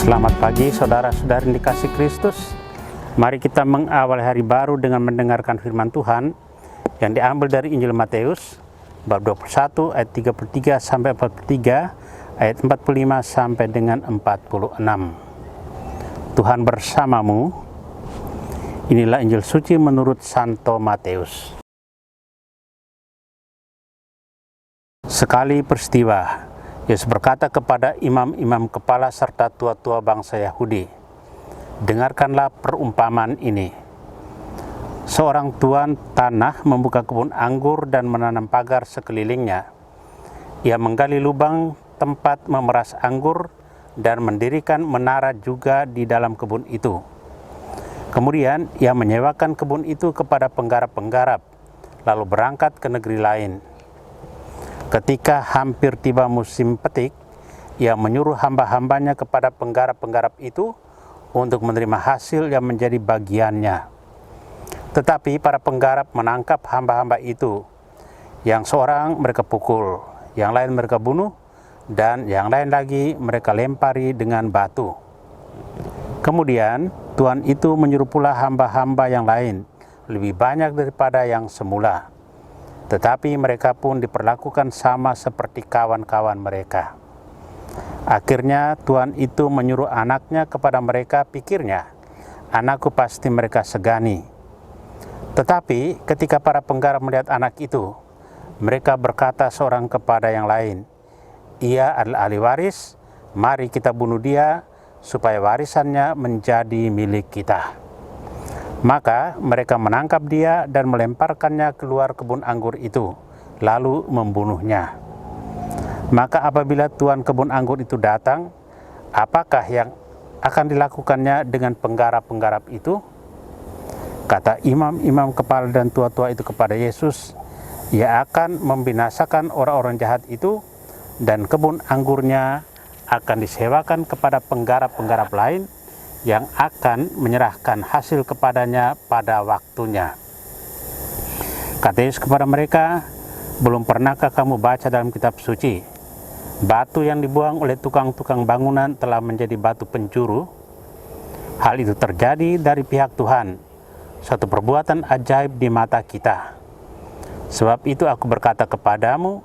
Selamat pagi saudara-saudari yang dikasih Kristus. Mari kita mengawali hari baru dengan mendengarkan firman Tuhan yang diambil dari Injil Matius bab 21 ayat 33 sampai 43, ayat 45 sampai dengan 46. Tuhan bersamamu. Inilah Injil suci menurut Santo Matius. Sekali peristiwa, Yesus berkata kepada imam-imam kepala serta tua-tua bangsa Yahudi, "Dengarkanlah perumpamaan ini. Seorang tuan tanah membuka kebun anggur dan menanam pagar sekelilingnya. Ia menggali lubang tempat memeras anggur dan mendirikan menara juga di dalam kebun itu. Kemudian ia menyewakan kebun itu kepada penggarap-penggarap, lalu berangkat ke negeri lain. Ketika hampir tiba musim petik, ia menyuruh hamba-hambanya kepada penggarap-penggarap itu untuk menerima hasil yang menjadi bagiannya. Tetapi para penggarap menangkap hamba-hamba itu. Yang seorang mereka pukul, yang lain mereka bunuh, dan yang lain lagi mereka lempari dengan batu. Kemudian Tuhan itu menyuruh pula hamba-hamba yang lain, lebih banyak daripada yang semula. Tetapi mereka pun diperlakukan sama seperti kawan-kawan mereka. Akhirnya Tuhan itu menyuruh anaknya kepada mereka, pikirnya, anakku pasti mereka segani. Tetapi ketika para penggarap melihat anak itu, mereka berkata seorang kepada yang lain, ia adalah ahli waris, mari kita bunuh dia, supaya warisannya menjadi milik kita. Maka mereka menangkap dia dan melemparkannya keluar kebun anggur itu, lalu membunuhnya. Maka apabila tuan kebun anggur itu datang, apakah yang akan dilakukannya dengan penggarap-penggarap itu? Kata imam-imam kepala dan tua-tua itu kepada Yesus, ia akan membinasakan orang-orang jahat itu dan kebun anggurnya akan disewakan kepada penggarap-penggarap lain yang akan menyerahkan hasil kepadanya pada waktunya. Kata Yesus kepada mereka, belum pernahkah kamu baca dalam kitab suci, batu yang dibuang oleh tukang-tukang bangunan telah menjadi batu pencuru? Hal itu terjadi dari pihak Tuhan, suatu perbuatan ajaib di mata kita. Sebab itu aku berkata kepadamu,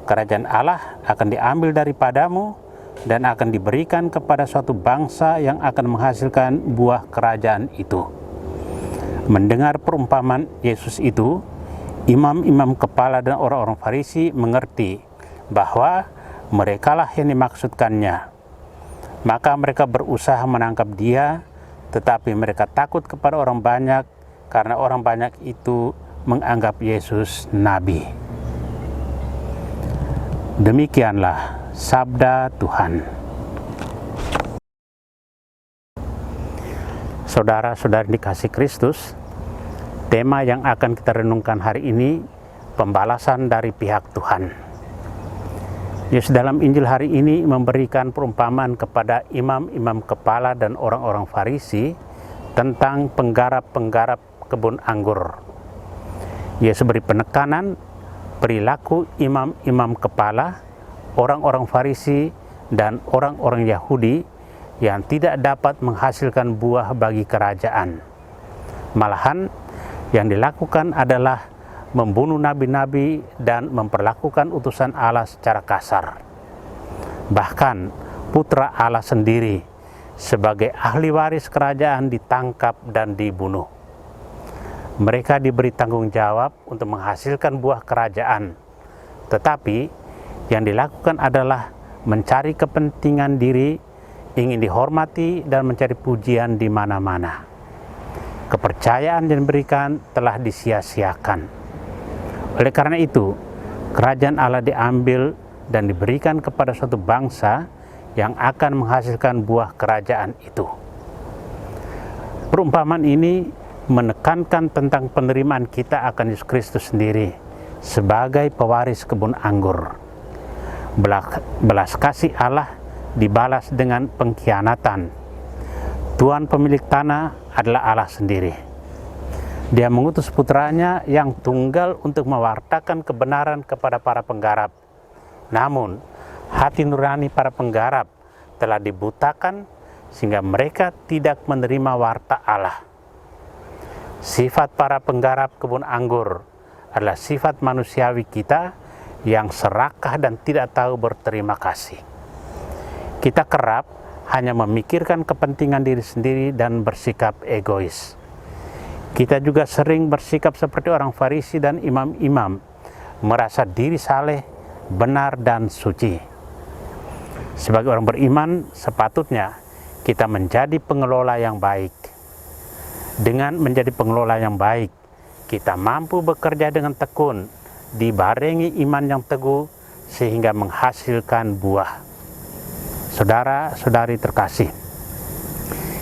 kerajaan Allah akan diambil daripadamu dan akan diberikan kepada suatu bangsa yang akan menghasilkan buah kerajaan itu. Mendengar perumpamaan Yesus itu, imam-imam kepala dan orang-orang Farisi mengerti bahwa merekalah yang dimaksudkannya. Maka mereka berusaha menangkap dia, tetapi mereka takut kepada orang banyak karena orang banyak itu menganggap Yesus nabi. Demikianlah sabda Tuhan. Saudara-saudari dikasih Kristus, tema yang akan kita renungkan hari ini, pembalasan dari pihak Tuhan. Yesus dalam Injil hari ini memberikan perumpamaan kepada imam-imam kepala dan orang-orang Farisi tentang penggarap-penggarap kebun anggur. Yesus beri penekanan perilaku imam-imam kepala, orang-orang Farisi, dan orang-orang Yahudi yang tidak dapat menghasilkan buah bagi kerajaan. Malahan yang dilakukan adalah membunuh nabi-nabi dan memperlakukan utusan Allah secara kasar. Bahkan putra Allah sendiri sebagai ahli waris kerajaan ditangkap dan dibunuh. Mereka diberi tanggung jawab untuk menghasilkan buah kerajaan, tetapi yang dilakukan adalah mencari kepentingan diri, ingin dihormati dan mencari pujian di mana-mana. Kepercayaan yang diberikan telah disia-siakan. Oleh karena itu, kerajaan Allah diambil dan diberikan kepada suatu bangsa yang akan menghasilkan buah kerajaan itu. Perumpamaan ini menekankan tentang penerimaan kita akan Yesus Kristus sendiri sebagai pewaris kebun anggur. Belas kasih Allah dibalas dengan pengkhianatan. Tuhan pemilik tanah adalah Allah sendiri. Dia mengutus putranya yang tunggal untuk mewartakan kebenaran kepada para penggarap. Namun, hati nurani para penggarap telah dibutakan sehingga mereka tidak menerima warta Allah. Sifat para penggarap kebun anggur adalah sifat manusiawi kita yang serakah dan tidak tahu berterima kasih. Kita kerap hanya memikirkan kepentingan diri sendiri dan bersikap egois. Kita juga sering bersikap seperti orang Farisi dan imam-imam, merasa diri saleh, benar, dan suci. Sebagai orang beriman, sepatutnya kita menjadi pengelola yang baik. Dengan menjadi pengelola yang baik, kita mampu bekerja dengan tekun, dibarengi iman yang teguh, sehingga menghasilkan buah. Saudara-saudari terkasih,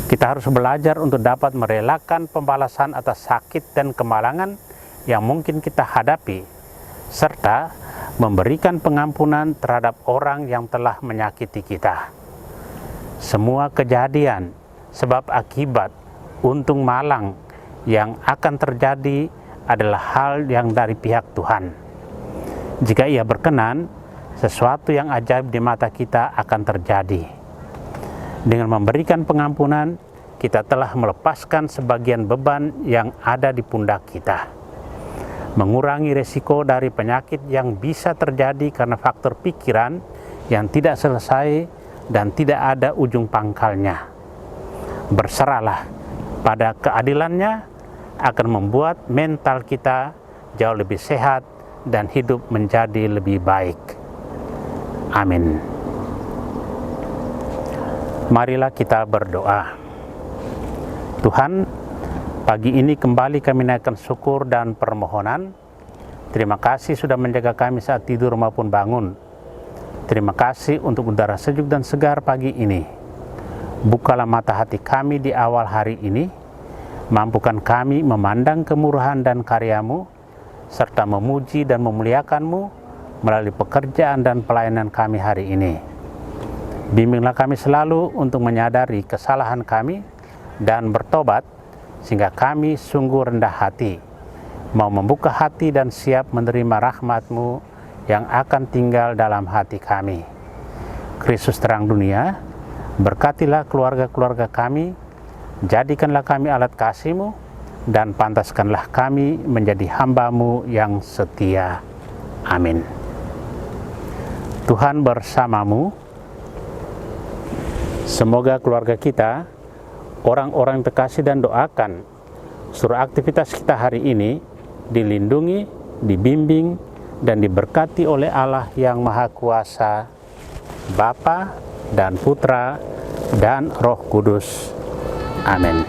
kita harus belajar untuk dapat merelakan pembalasan atas sakit dan kemalangan yang mungkin kita hadapi, serta memberikan pengampunan terhadap orang yang telah menyakiti kita. Semua kejadian, sebab akibat, untung malang yang akan terjadi adalah hal yang dari pihak Tuhan. Jika Ia berkenan, sesuatu yang ajaib di mata kita akan terjadi. Dengan memberikan pengampunan, kita telah melepaskan sebagian beban yang ada di pundak kita, mengurangi resiko dari penyakit yang bisa terjadi karena faktor pikiran yang tidak selesai dan tidak ada ujung pangkalnya. Berserahlah pada keadilannya akan membuat mental kita jauh lebih sehat dan hidup menjadi lebih baik. Amin. Marilah kita berdoa. Tuhan, pagi ini kembali kami naikkan syukur dan permohonan. Terima kasih sudah menjaga kami saat tidur maupun bangun. Terima kasih untuk udara sejuk dan segar pagi ini. Bukalah mata hati kami di awal hari ini, mampukan kami memandang kemurahan dan karya-Mu, serta memuji dan memuliakan-Mu melalui pekerjaan dan pelayanan kami hari ini. Bimbinglah kami selalu untuk menyadari kesalahan kami dan bertobat, sehingga kami sungguh rendah hati, mau membuka hati dan siap menerima rahmat-Mu yang akan tinggal dalam hati kami. Kristus terang dunia, berkatilah keluarga-keluarga kami, jadikanlah kami alat kasih-Mu, dan pantaskanlah kami menjadi hamba-Mu yang setia. Amin. Tuhan bersamamu. Semoga keluarga kita, orang-orang yang terkasih dan doakan, seluruh aktivitas kita hari ini dilindungi, dibimbing, dan diberkati oleh Allah yang Maha Kuasa, Bapa dan Putra dan Roh Kudus. Amin.